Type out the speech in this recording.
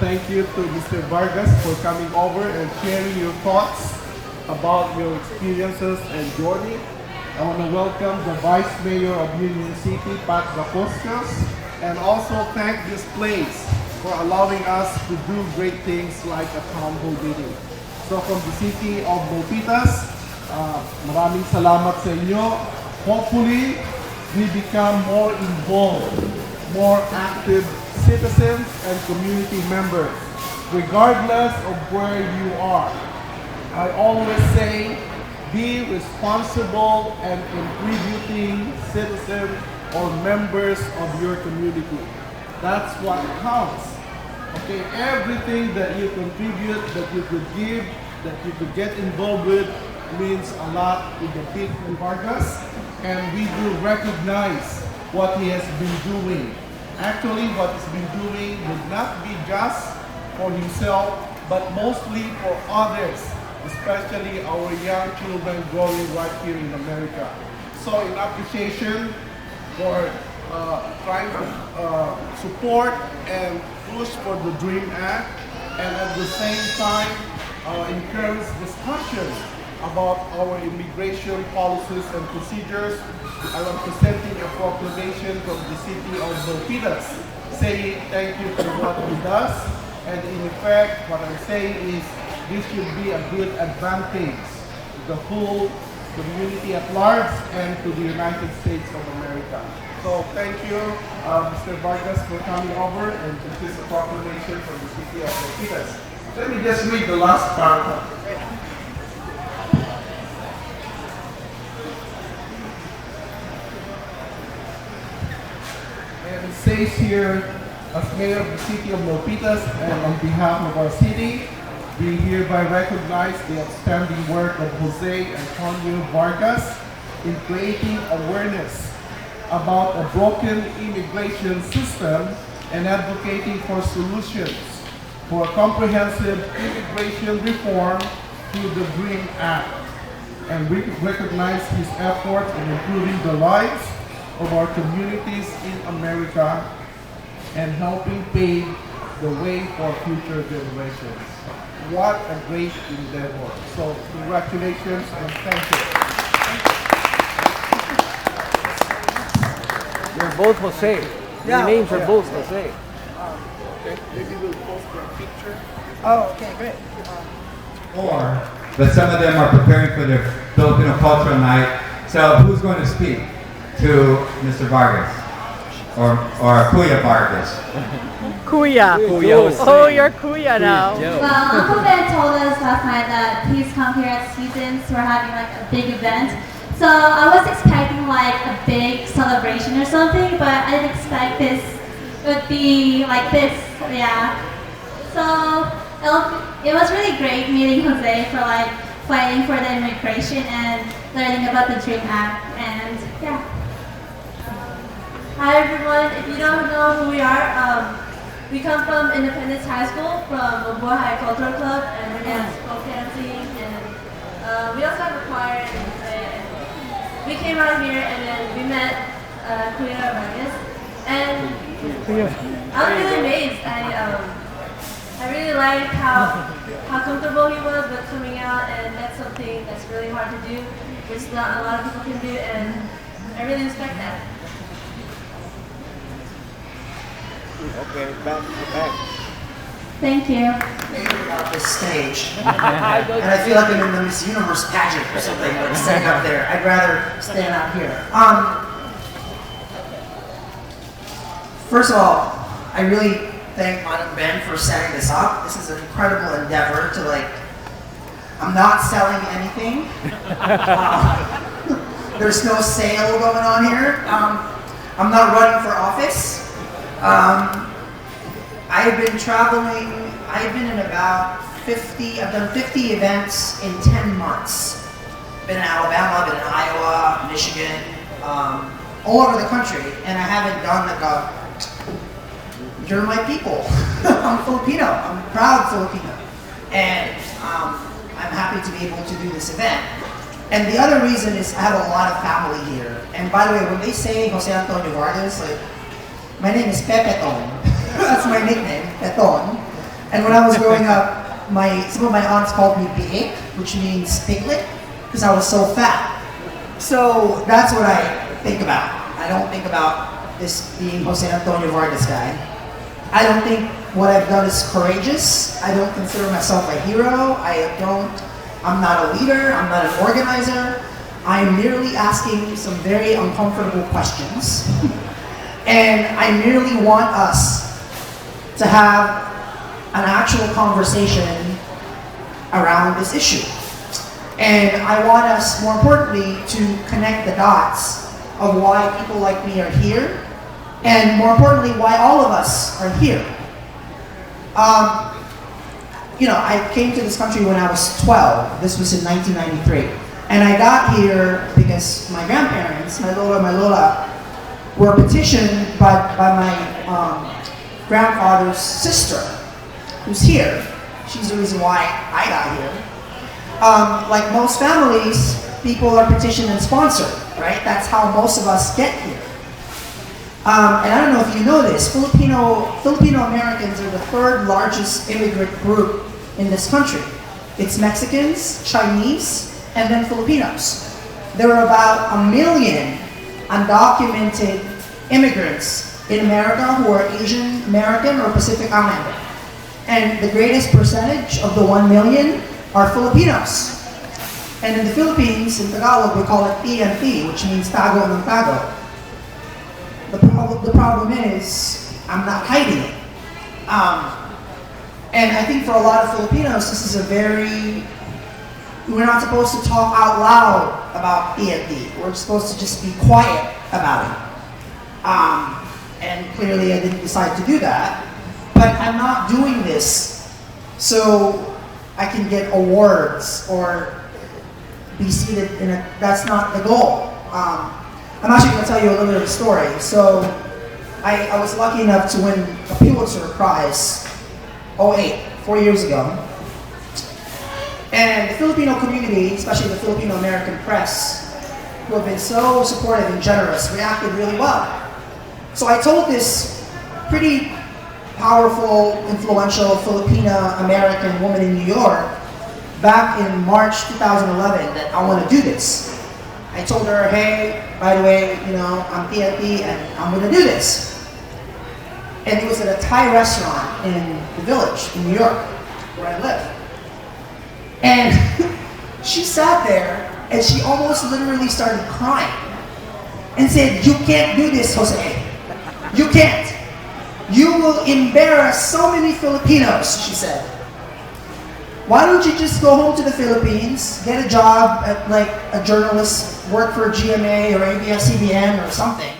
thank you to Mr. Vargas for coming over and sharing your thoughts about your experiences and journey. I want to welcome the Vice Mayor of Union City, Pat Gacostas, and also thank this place for allowing us to do great things like a town hall meeting. So from the city of Milpitas, maraming salamat sa inyo. Hopefully, we become more involved, more active citizens and community members, regardless of where you are. I always say, be responsible and contributing citizens or members of your community. That's what counts. Okay, everything that you contribute, that you could give, that you could get involved with means a lot to the people of Vargas, and we do recognize what he has been doing. Actually, what he's been doing would not be just for himself, but mostly for others, especially our young children growing right here in America. So in appreciation for trying to support and push for the DREAM Act, and at the same time encourage discussion about our immigration policies and procedures, I am presenting a proclamation from the city of Milpitas saying thank you for what he does, and in effect what I'm saying is this should be a good advantage to the whole community at large and to the United States of America. So thank you, Mr. Vargas, for coming over, and this is a proclamation from the city of Milpitas. Let me just read the last paragraph. And it says here, as mayor of the city of Milpitas and on behalf of our city, we hereby recognize the outstanding work of Jose Antonio Vargas in creating awareness about a broken immigration system and advocating for solutions for comprehensive immigration reform through the DREAM Act. And we recognize his efforts in improving the lives of our communities in America and helping pave the way for future generations. What a great endeavor. So congratulations and thank you. They're both Jose. The names are both Jose. Okay, maybe we'll post for a picture. Oh, okay, great. Or, but some of them are preparing for their Filipino cultural night. So who's going to speak to Mr. Vargas or Kuya Vargas? Kuya. Kuya. Oh, you're Kuya now. Well, Uncle Ben told us last night that he's come here at Simmons. We're having like a big event. So I was expecting like a big celebration or something, but I didn't expect this would be like this. Yeah. So it was really great meeting Jose for like fighting for the immigration and learning about the DREAM Act. And yeah. Hi everyone. If you don't know who we are, we come from Independence High School, from Bohai Cultural Club, and we dance folk dancing, and we also have a choir and play. And we came out here and then we met Kuya Vargas, and I was really amazed. I really liked how comfortable he was with coming out, and that's something that's really hard to do, which not a lot of people can do, and I really respect that. Okay, back. Thank you. About this stage, and I feel like I'm in the Miss Universe pageant or something, like standing up there. I'd rather stand out here. First of all, I really thank Madam Ben for setting this up. This is an incredible endeavor to like. I'm not selling anything. There's no sale going on here. I'm not running for office. I've been traveling, I've been in about 50, I've done 50 events in 10 months. Been in Alabama, been in Iowa, Michigan, all over the country, and I haven't done like you're my people. I'm Filipino, I'm a proud Filipino. And I'm happy to be able to do this event. And the other reason is I have a lot of family here. And by the way, when they say Jose Antonio Vargas, like, my name is Pepeton. That's my nickname, Peton. And when I was growing up, some of my aunts called me Biik, which means piglet, because I was so fat. So that's what I think about. I don't think about this being Jose Antonio Vargas guy. I don't think what I've done is courageous. I don't consider myself a hero. I'm not a leader. I'm not an organizer. I'm merely asking some very uncomfortable questions. And I merely want us to have an actual conversation around this issue. And I want us, more importantly, to connect the dots of why people like me are here, and more importantly, why all of us are here. I came to this country when I was 12. This was in 1993. And I got here because my grandparents, my lola, were petitioned by my grandfather's sister, who's here. She's the reason why I got here. Like most families, people are petitioned and sponsored, right? That's how most of us get here. And I don't know if you know this, Filipino Americans are the third largest immigrant group in this country. It's Mexicans, Chinese, and then Filipinos. There are about 1 million undocumented immigrants in America who are Asian American or Pacific Islander. And the greatest percentage of the 1 million are Filipinos. And in the Philippines, in Tagalog, we call it PNP, which means Tago ng Tago. The problem is, I'm not hiding it. And I think for a lot of Filipinos, this is we're not supposed to talk out loud about PNP. We're supposed to just be quiet about it. And clearly I didn't decide to do that. But I'm not doing this so I can get awards or be seated that's not the goal. I'm actually going to tell you a little bit of a story. So I was lucky enough to win a Pulitzer Prize 4 years ago. And the Filipino community, especially the Filipino American press, who have been so supportive and generous, reacted really well. So I told this pretty powerful, influential Filipina American woman in New York back in March 2011 that I want to do this. I told her, hey, by the way, I'm PNP and I'm going to do this. And it was at a Thai restaurant in the Village in New York, where I live. And she sat there and she almost literally started crying and said, you can't do this, Jose. You can't. You will embarrass so many Filipinos, she said. Why don't you just go home to the Philippines, get a job at like a journalist, work for GMA or ABS-CBN or something,